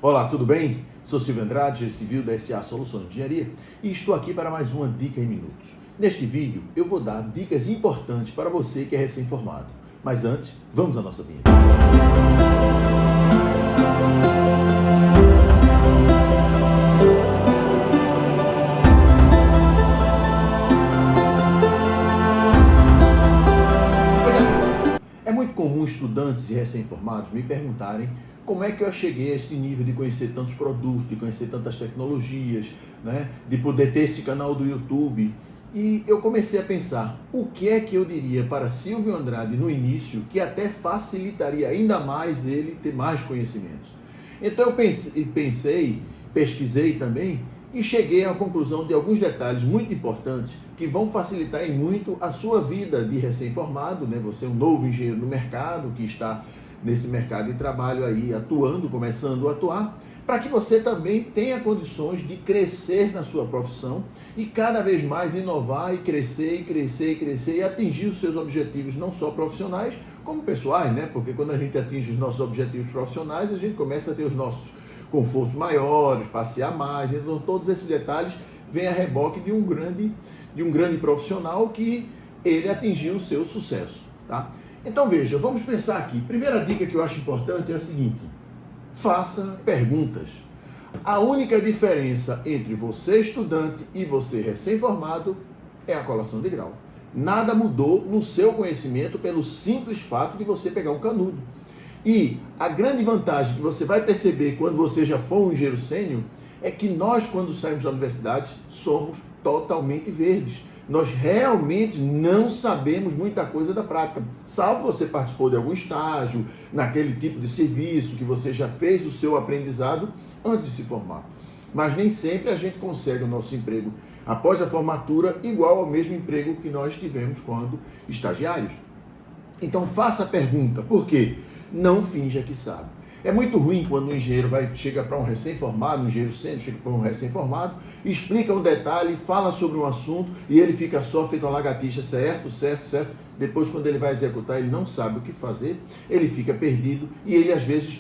Olá, tudo bem? Sou Silvio Andrade, civil da SA Soluções de Engenharia e estou aqui para mais uma Dica em Minutos. Neste vídeo eu vou dar dicas importantes para você que é recém-formado. Mas antes, vamos à nossa vinheta. É muito comum estudantes e recém-formados me perguntarem como é que eu cheguei a este nível de conhecer tantos produtos, de conhecer tantas tecnologias, de poder ter esse canal do YouTube. E eu comecei a pensar, o que é que eu diria para Silvio Andrade no início que até facilitaria ainda mais ele ter mais conhecimentos. Então eu pensei, pesquisei também e cheguei à conclusão de alguns detalhes muito importantes que vão facilitar em muito a sua vida de recém-formado, Você é um novo engenheiro no mercado, que está nesse mercado de trabalho aí atuando, começando a atuar, para que você também tenha condições de crescer na sua profissão e cada vez mais inovar e crescer, e atingir os seus objetivos não só profissionais, como pessoais, Porque quando a gente atinge os nossos objetivos profissionais, a gente começa a ter os nossos confortos maiores, passear mais, então todos esses detalhes vêm a reboque de um grande profissional que ele atingiu o seu sucesso, tá? Então veja, vamos pensar aqui. Primeira dica que eu acho importante é a seguinte: faça perguntas. A única diferença entre você estudante e você recém-formado é a colação de grau. Nada mudou no seu conhecimento pelo simples fato de você pegar um canudo. E a grande vantagem que você vai perceber quando você já for um engenheiro sênior é que nós, quando saímos da universidade, somos totalmente verdes. Nós realmente não sabemos muita coisa da prática, salvo você participou de algum estágio, naquele tipo de serviço que você já fez o seu aprendizado antes de se formar. Mas nem sempre a gente consegue o nosso emprego após a formatura igual ao mesmo emprego que nós tivemos quando estagiários. Então faça a pergunta, por quê? Não finja que sabe. É muito ruim quando um engenheiro chega para um recém-formado, um engenheiro sênior chega para um recém-formado, explica um detalhe, fala sobre um assunto e ele fica só feito uma lagartixa, certo. Depois, quando ele vai executar, ele não sabe o que fazer, ele fica perdido e ele às vezes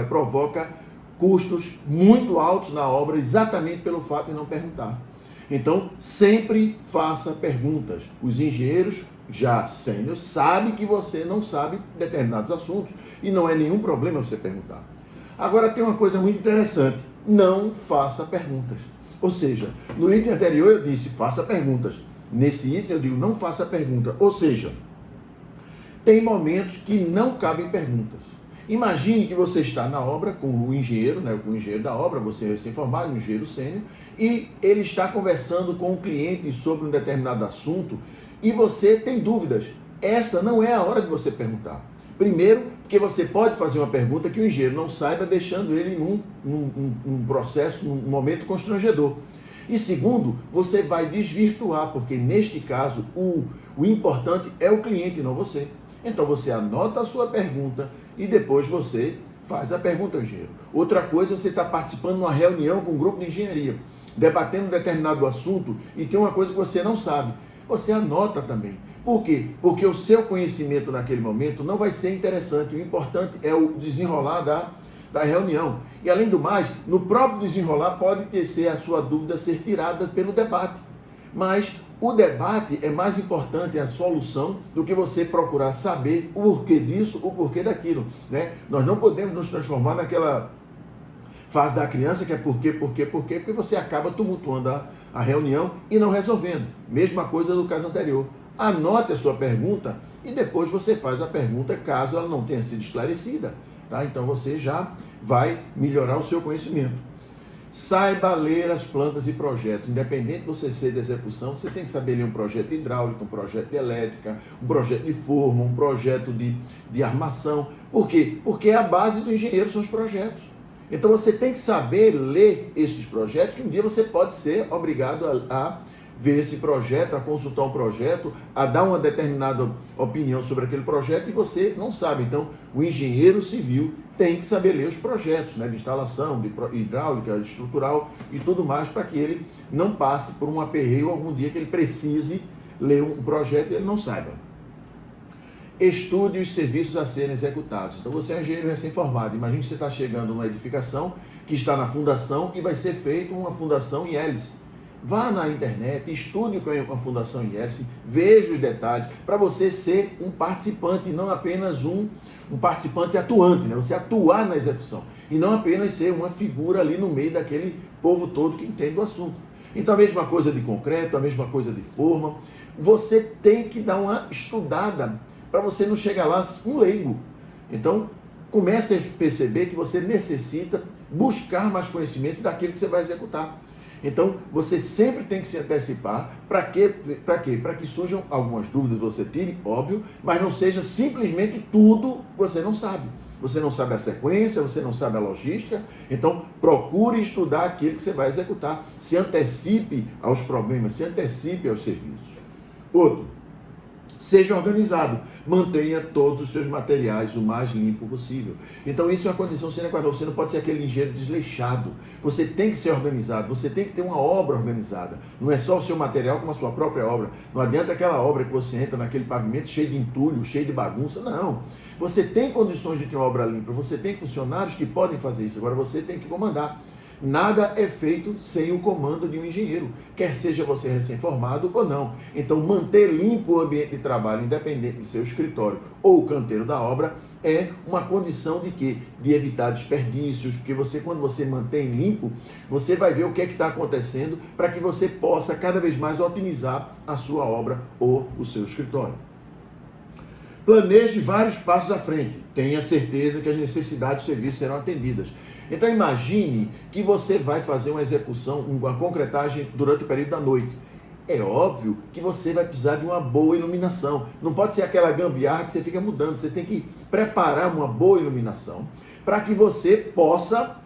provoca custos muito altos na obra exatamente pelo fato de não perguntar. Então, sempre faça perguntas. Os engenheiros já sênior sabem que você não sabe determinados assuntos e não é nenhum problema você perguntar. Agora tem uma coisa muito interessante: não faça perguntas. Ou seja, no item anterior eu disse faça perguntas. Nesse item eu digo não faça pergunta. Ou seja, tem momentos que não cabem perguntas. Imagine que você está na obra com o engenheiro, com o engenheiro da obra, você é recém-formado, um engenheiro sênior, e ele está conversando com o cliente sobre um determinado assunto e você tem dúvidas. Essa não é a hora de você perguntar. Primeiro, porque você pode fazer uma pergunta que o engenheiro não saiba, deixando ele num processo, num momento constrangedor. E segundo, você vai desvirtuar, porque neste caso o importante é o cliente, não você. Então você anota a sua pergunta e depois você faz a pergunta ao engenheiro. Outra coisa, você está participando de uma reunião com um grupo de engenharia, debatendo um determinado assunto e tem uma coisa que você não sabe. Você anota também. Por quê? Porque o seu conhecimento naquele momento não vai ser interessante. O importante é o desenrolar da reunião. E além do mais, no próprio desenrolar pode ser a sua dúvida ser tirada pelo debate. Mas o debate é mais importante, é a solução, do que você procurar saber o porquê disso, o porquê daquilo, Nós não podemos nos transformar naquela fase da criança que é porque você acaba tumultuando a reunião e não resolvendo. Mesma coisa do caso anterior. Anote a sua pergunta e depois você faz a pergunta caso ela não tenha sido esclarecida, tá? Então você já vai melhorar o seu conhecimento. Saiba ler as plantas e projetos. Independente de você ser de execução, você tem que saber ler um projeto de hidráulica, um projeto de elétrica, um projeto de forma, um projeto de armação. Por quê? Porque a base do engenheiro são os projetos. Então você tem que saber ler estes projetos, que um dia você pode ser obrigado a ver esse projeto, a consultar um projeto, a dar uma determinada opinião sobre aquele projeto e você não sabe. Então, o engenheiro civil tem que saber ler os projetos, de instalação, de hidráulica, de estrutural e tudo mais, para que ele não passe por um aperreio algum dia que ele precise ler um projeto e ele não saiba. Estude os serviços a serem executados. Então você é um engenheiro recém-formado. Imagine que você está chegando numa edificação que está na fundação e vai ser feita uma fundação em hélice. Vá na internet, estude o que é uma fundação em hélice, veja os detalhes, para você ser um participante e não apenas um participante atuante, né? Você atuar na execução e não apenas ser uma figura ali no meio daquele povo todo que entende o assunto. Então a mesma coisa de concreto, a mesma coisa de forma, você tem que dar uma estudada para você não chegar lá um leigo. Então comece a perceber que você necessita buscar mais conhecimento daquilo que você vai executar. Então, você sempre tem que se antecipar. Para quê? Para que surjam algumas dúvidas, você tire, óbvio, mas não seja simplesmente tudo você não sabe. Você não sabe a sequência, você não sabe a logística, então procure estudar aquilo que você vai executar. Se antecipe aos problemas, se antecipe aos serviços. Outro, seja organizado, mantenha todos os seus materiais o mais limpo possível. Então isso é uma condição sine qua non, você não pode ser aquele engenheiro desleixado, você tem que ser organizado, você tem que ter uma obra organizada, não é só o seu material como a sua própria obra, não adianta aquela obra que você entra naquele pavimento cheio de entulho, cheio de bagunça, não. Você tem condições de ter uma obra limpa, você tem funcionários que podem fazer isso, agora você tem que comandar. Nada é feito sem o comando de um engenheiro, quer seja você recém-formado ou não. Então, manter limpo o ambiente de trabalho, independente de seu escritório ou o canteiro da obra, é uma condição de quê? De evitar desperdícios, porque quando você mantém limpo, você vai ver o que é que está acontecendo para que você possa cada vez mais otimizar a sua obra ou o seu escritório. Planeje vários passos à frente. Tenha certeza que as necessidades do serviço serão atendidas. Então imagine que você vai fazer uma execução, uma concretagem durante o período da noite. É óbvio que você vai precisar de uma boa iluminação. Não pode ser aquela gambiarra que você fica mudando. Você tem que preparar uma boa iluminação para que você possa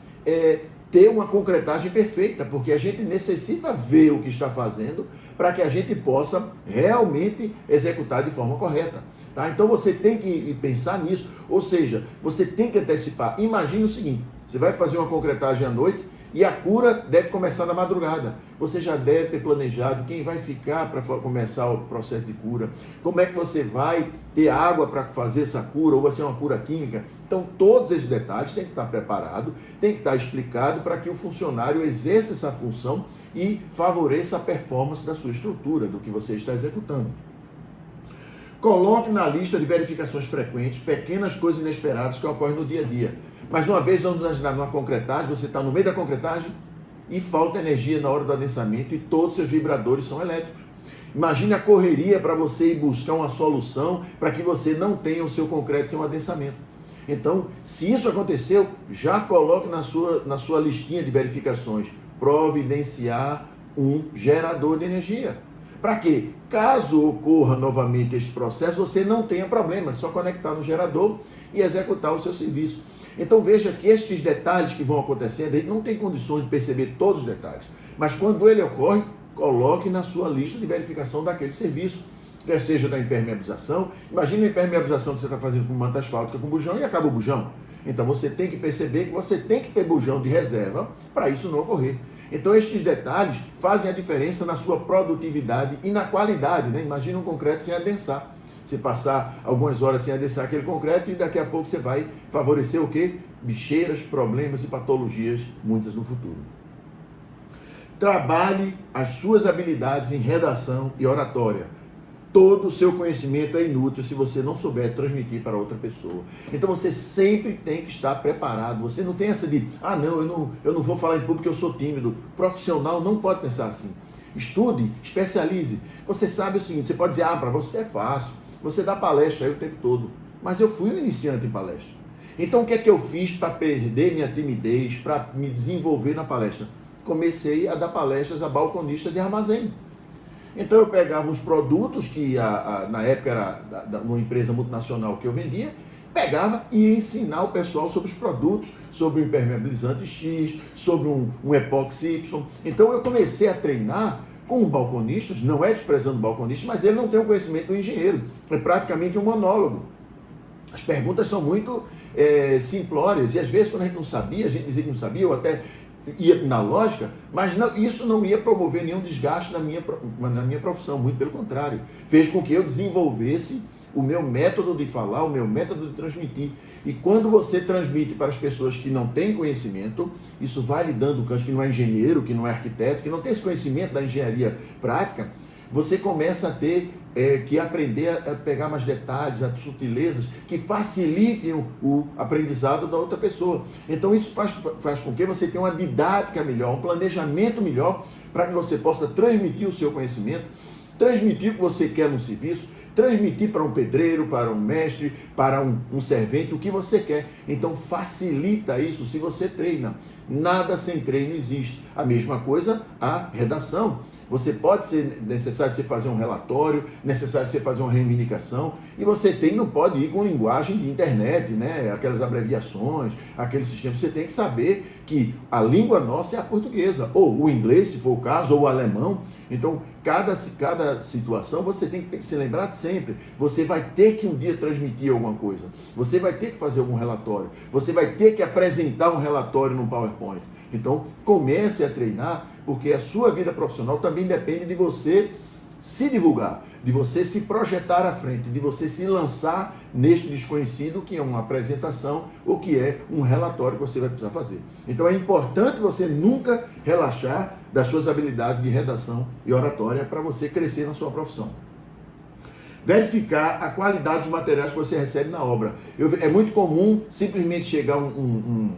ter uma concretagem perfeita, porque a gente necessita ver o que está fazendo para que a gente possa realmente executar de forma correta. Tá? Então você tem que pensar nisso, ou seja, você tem que antecipar. Imagine o seguinte, você vai fazer uma concretagem à noite e a cura deve começar na madrugada. Você já deve ter planejado quem vai ficar para começar o processo de cura, como é que você vai ter água para fazer essa cura, ou vai ser uma cura química. Então todos esses detalhes têm que estar preparados, tem que estar explicado para que o funcionário exerça essa função e favoreça a performance da sua estrutura, do que você está executando. Coloque na lista de verificações frequentes pequenas coisas inesperadas que ocorrem no dia a dia. Mas uma vez vamos imaginar numa concretagem, você está no meio da concretagem e falta energia na hora do adensamento e todos os seus vibradores são elétricos. Imagine a correria para você ir buscar uma solução para que você não tenha o seu concreto sem um adensamento. Então, se isso aconteceu, já coloque na sua listinha de verificações, providenciar um gerador de energia. Para que, caso ocorra novamente este processo, você não tenha problema, é só conectar no gerador e executar o seu serviço. Então veja que estes detalhes que vão acontecendo, ele não tem condições de perceber todos os detalhes, mas quando ele ocorre, coloque na sua lista de verificação daquele serviço, quer seja da impermeabilização. Imagina a impermeabilização que você está fazendo com manta asfáltica com bujão e acaba o bujão. Então você tem que perceber que você tem que ter bujão de reserva para isso não ocorrer. Então estes detalhes fazem a diferença na sua produtividade e na qualidade, né? Imagina um concreto sem adensar. Você passar algumas horas sem adensar aquele concreto e daqui a pouco você vai favorecer o quê? Bicheiras, problemas e patologias, muitas no futuro. Trabalhe as suas habilidades em redação e oratória. Todo o seu conhecimento é inútil se você não souber transmitir para outra pessoa. Então você sempre tem que estar preparado. Você não tem essa de, eu não vou falar em público, eu sou tímido. Profissional não pode pensar assim. Estude, especialize. Você sabe o seguinte, você pode dizer, para você é fácil. Você dá palestra aí o tempo todo. Mas eu fui um iniciante em palestra. Então o que é que eu fiz para perder minha timidez, para me desenvolver na palestra? Comecei a dar palestras a balconistas de armazém. Então eu pegava uns produtos que na época era uma empresa multinacional que eu vendia, pegava e ia ensinar o pessoal sobre os produtos, sobre o impermeabilizante X, sobre um epóxi Y. Então eu comecei a treinar com balconistas, não é desprezando o balconista, mas ele não tem o conhecimento do engenheiro, é praticamente um monólogo. As perguntas são muito simplórias e às vezes quando a gente não sabia, a gente dizia que não sabia, ou até ia na lógica, mas isso não ia promover nenhum desgaste na minha profissão, muito pelo contrário, fez com que eu desenvolvesse o meu método de falar, o meu método de transmitir. E quando você transmite para as pessoas que não têm conhecimento, isso vai lhe dando cancho, que não é engenheiro, que não é arquiteto, que não tem esse conhecimento da engenharia prática, você começa a ter que aprender a pegar mais detalhes, as sutilezas que facilitem o aprendizado da outra pessoa. Então isso faz com que você tenha uma didática melhor, um planejamento melhor, para que você possa transmitir o seu conhecimento, transmitir o que você quer no serviço, transmitir para um pedreiro, para um mestre, para um servente, o que você quer. Então facilita isso se você treina. Nada sem treino existe. A mesma coisa a redação. Você pode ser necessário você fazer um relatório, necessário você fazer uma reivindicação, e você não pode ir com linguagem de internet, né? Aquelas abreviações, aquele sistema. Você tem que saber que a língua nossa é a portuguesa, ou o inglês, se for o caso, ou o alemão. Então, cada situação você tem que se lembrar sempre. Você vai ter que um dia transmitir alguma coisa. Você vai ter que fazer algum relatório. Você vai ter que apresentar um relatório no PowerPoint. Então, comece a treinar, porque a sua vida profissional também depende de você se divulgar, de você se projetar à frente, de você se lançar neste desconhecido que é uma apresentação ou que é um relatório que você vai precisar fazer. Então é importante você nunca relaxar das suas habilidades de redação e oratória para você crescer na sua profissão. Verificar a qualidade dos materiais que você recebe na obra. É muito comum simplesmente chegar um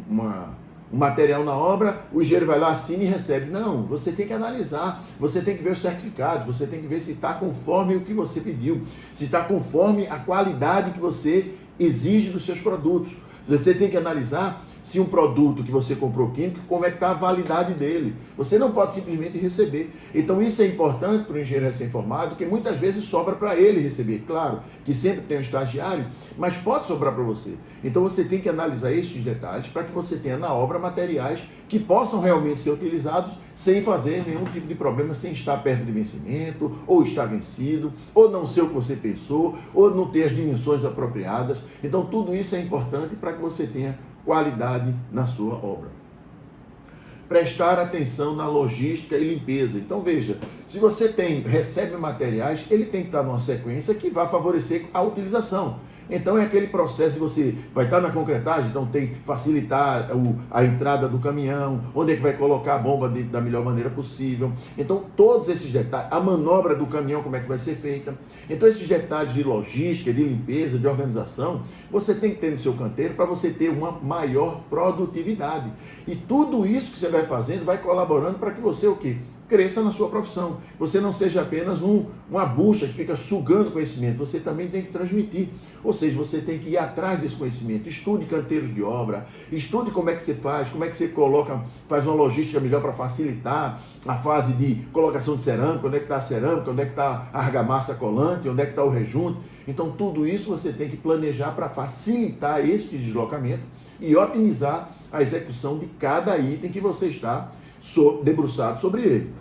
material na obra, o engenheiro vai lá, assina e recebe. Não, você tem que analisar, você tem que ver os certificados, você tem que ver se está conforme o que você pediu, se está conforme a qualidade que você exige dos seus produtos. Você tem que analisar se um produto que você comprou químico, como é que está a validade dele. Você não pode simplesmente receber. Então isso é importante para o engenheiro recém-formado, porque muitas vezes sobra para ele receber. Claro que sempre tem um estagiário, mas pode sobrar para você. Então você tem que analisar estes detalhes para que você tenha na obra materiais que possam realmente ser utilizados sem fazer nenhum tipo de problema, sem estar perto de vencimento, ou estar vencido, ou não ser o que você pensou, ou não ter as dimensões apropriadas. Então tudo isso é importante para que você tenha qualidade na sua obra. Prestar atenção na logística e limpeza. Então veja, se você recebe materiais, ele tem que estar numa sequência que vai favorecer a utilização. Então é aquele processo de você vai estar na concretagem, então tem que facilitar a entrada do caminhão, onde é que vai colocar a bomba da melhor maneira possível. Então todos esses detalhes, a manobra do caminhão, como é que vai ser feita. Então esses detalhes de logística, de limpeza, de organização, você tem que ter no seu canteiro para você ter uma maior produtividade. E tudo isso que você vai fazendo vai colaborando para que você o quê? Cresça na sua profissão. Você não seja apenas uma bucha que fica sugando conhecimento, você também tem que transmitir. Ou seja, você tem que ir atrás desse conhecimento. Estude canteiros de obra, estude como é que você faz, como é que você faz uma logística melhor para facilitar a fase de colocação de cerâmica, onde é que está a cerâmica, onde é que está a argamassa colante, onde é que está o rejunte. Então tudo isso você tem que planejar para facilitar este deslocamento e otimizar a execução de cada item que você está debruçado sobre ele.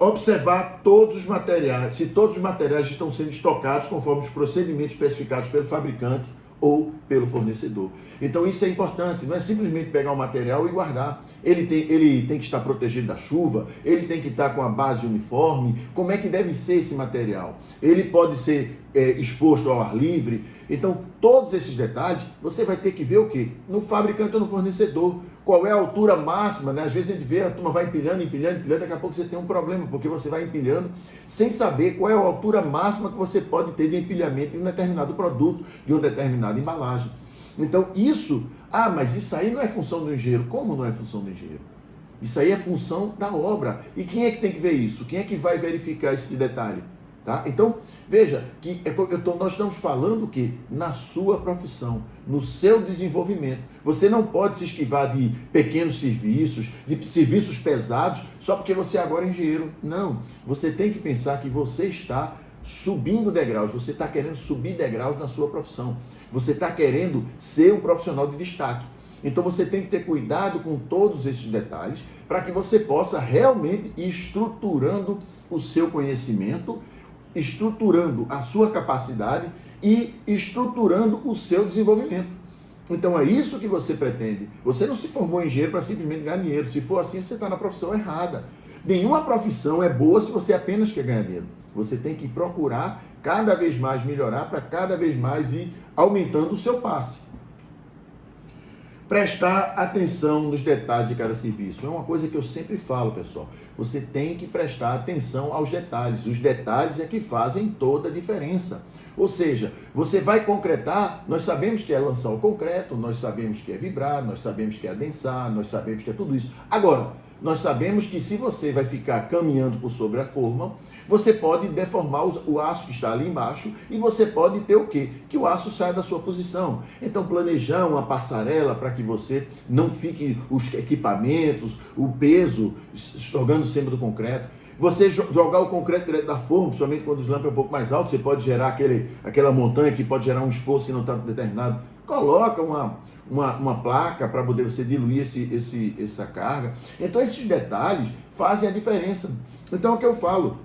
Observar todos os materiais, se todos os materiais estão sendo estocados conforme os procedimentos especificados pelo fabricante ou pelo fornecedor. Então isso é importante, não é simplesmente pegar o material e guardar. Ele tem que estar protegido da chuva, ele tem que estar com a base uniforme. Como é que deve ser esse material? Ele pode ser exposto ao ar livre. Então todos esses detalhes você vai ter que ver o quê? No fabricante ou no fornecedor. Qual é a altura máxima, né? Às vezes a gente vê, a turma vai empilhando, daqui a pouco você tem um problema, porque você vai empilhando sem saber qual é a altura máxima que você pode ter de empilhamento de um determinado produto, de uma determinada embalagem. Então mas isso aí não é função do engenheiro. Como não é função do engenheiro? Isso aí é função da obra. E quem é que tem que ver isso? Quem é que vai verificar esse detalhe? Tá? Então, veja, que nós estamos falando que na sua profissão, no seu desenvolvimento, você não pode se esquivar de pequenos serviços, de serviços pesados, só porque você agora é engenheiro. Não, você tem que pensar que você está subindo degraus, você está querendo subir degraus na sua profissão, você está querendo ser um profissional de destaque. Então você tem que ter cuidado com todos esses detalhes para que você possa realmente ir estruturando o seu conhecimento, estruturando a sua capacidade e estruturando o seu desenvolvimento. Então é isso que você pretende. Você não se formou engenheiro para simplesmente ganhar dinheiro. Se for assim, você está na profissão errada. Nenhuma profissão é boa se você apenas quer ganhar dinheiro. Você tem que procurar cada vez mais melhorar, para cada vez mais ir aumentando o seu passe. Prestar atenção nos detalhes de cada serviço. É uma coisa que eu sempre falo, pessoal. Você tem que prestar atenção aos detalhes. Os detalhes é que fazem toda a diferença. Ou seja, você vai concretar, nós sabemos que é lançar o concreto, nós sabemos que é vibrar, nós sabemos que é adensar, nós sabemos que é tudo isso. Agora, nós sabemos que se você vai ficar caminhando por sobre a forma, você pode deformar o aço que está ali embaixo e você pode ter o quê? Que o aço saia da sua posição. Então, planejar uma passarela para que você não fique os equipamentos, o peso jogando em cima do concreto. Você jogar o concreto direto da forma, principalmente quando os lâmpadas é um pouco mais altos, você pode gerar aquela montanha que pode gerar um esforço que não está determinado. Coloca uma placa para poder você diluir essa carga. Então, esses detalhes fazem a diferença. Então, é o que eu falo.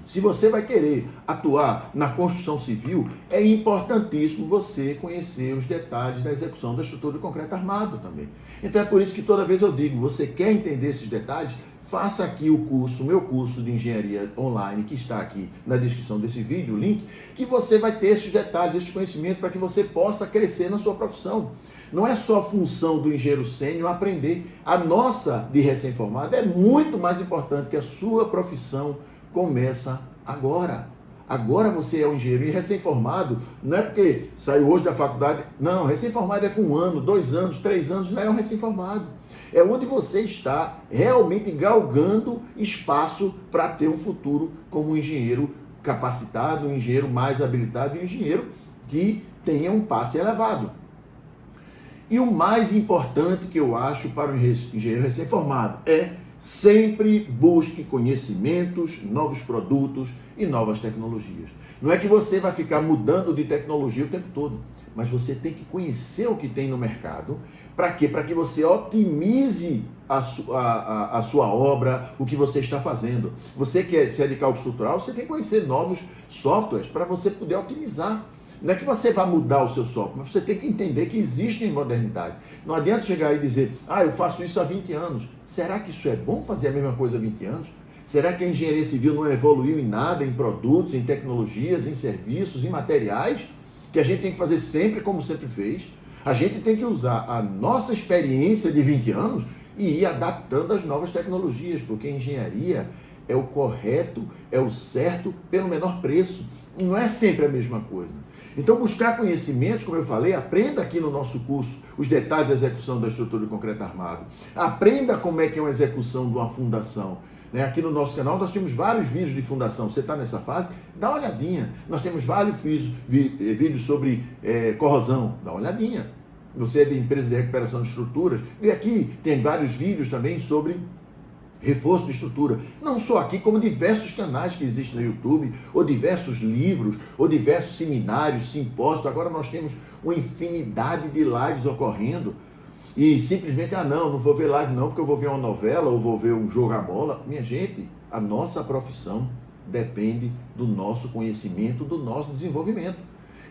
Se você vai querer atuar na construção civil, é importantíssimo você conhecer os detalhes da execução da estrutura de concreto armado também. Então, é por isso que toda vez eu digo, você quer entender esses detalhes? Faça aqui o meu curso de engenharia online, que está aqui na descrição desse vídeo, o link, que você vai ter esses detalhes, esse conhecimento, para que você possa crescer na sua profissão. Não é só função do engenheiro sênior aprender. A nossa de recém-formado é muito mais importante, que a sua profissão começa agora. Agora você é um engenheiro, e recém-formado não é porque saiu hoje da faculdade, não, recém-formado é com 1 ano, 2 anos, 3 anos, não é um recém-formado. É onde você está realmente galgando espaço para ter um futuro como um engenheiro capacitado, um engenheiro mais habilitado, um engenheiro que tenha um passe elevado. E o mais importante que eu acho para um engenheiro recém-formado é sempre busque conhecimentos, novos produtos e novas tecnologias. Não é que você vai ficar mudando de tecnologia o tempo todo, mas você tem que conhecer o que tem no mercado. Para quê? Para que você otimize a sua obra, o que você está fazendo. Você que se é de cálculo estrutural, você tem que conhecer novos softwares para você poder otimizar. Não é que você vai mudar o seu software, mas você tem que entender que existe modernidade. Não adianta chegar aí e dizer, eu faço isso há 20 anos. Será que isso é bom fazer a mesma coisa há 20 anos? Será que a engenharia civil não evoluiu em nada, em produtos, em tecnologias, em serviços, em materiais? Que a gente tem que fazer sempre como sempre fez. A gente tem que usar a nossa experiência de 20 anos e ir adaptando às novas tecnologias, porque a engenharia é o correto, é o certo pelo menor preço. Não é sempre a mesma coisa. Então, buscar conhecimentos, como eu falei, aprenda aqui no nosso curso os detalhes da execução da estrutura de concreto armado. Aprenda como é que é uma execução de uma fundação. Aqui no nosso canal nós temos vários vídeos de fundação. Você está nessa fase? Dá uma olhadinha. Nós temos vários vídeos sobre corrosão. Dá uma olhadinha. Você é de empresa de recuperação de estruturas. Vê aqui, tem vários vídeos também sobre reforço de estrutura, não só aqui, como diversos canais que existem no YouTube, ou diversos livros, ou diversos seminários, simpósios. Agora nós temos uma infinidade de lives ocorrendo, e simplesmente, não vou ver live não, porque eu vou ver uma novela, ou vou ver um jogo à bola. Minha gente, a nossa profissão depende do nosso conhecimento, do nosso desenvolvimento.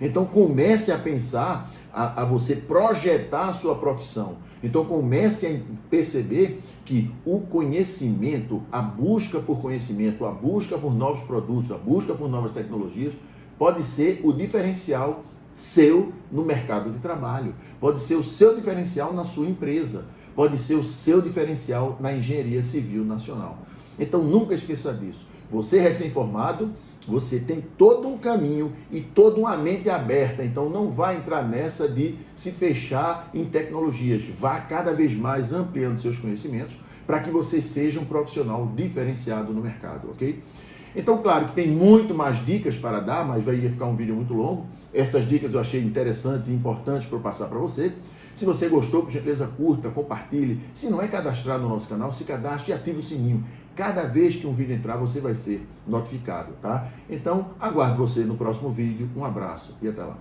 Então comece a pensar, a você projetar a sua profissão. Então comece a perceber que o conhecimento, a busca por conhecimento, a busca por novos produtos, a busca por novas tecnologias, pode ser o diferencial seu no mercado de trabalho, pode ser o seu diferencial na sua empresa, pode ser o seu diferencial na engenharia civil nacional. Então nunca esqueça disso. Você recém-formado, você tem todo um caminho e toda uma mente aberta, então não vai entrar nessa de se fechar em tecnologias. Vá cada vez mais ampliando seus conhecimentos para que você seja um profissional diferenciado no mercado, ok? Então, claro que tem muito mais dicas para dar, mas vai ficar um vídeo muito longo. Essas dicas eu achei interessantes e importantes para eu passar para você. Se você gostou, por gentileza, curta, compartilhe. Se não é cadastrado no nosso canal, se cadastre e ative o sininho. Cada vez que um vídeo entrar, você vai ser notificado, tá? Então, aguardo você no próximo vídeo. Um abraço e até lá.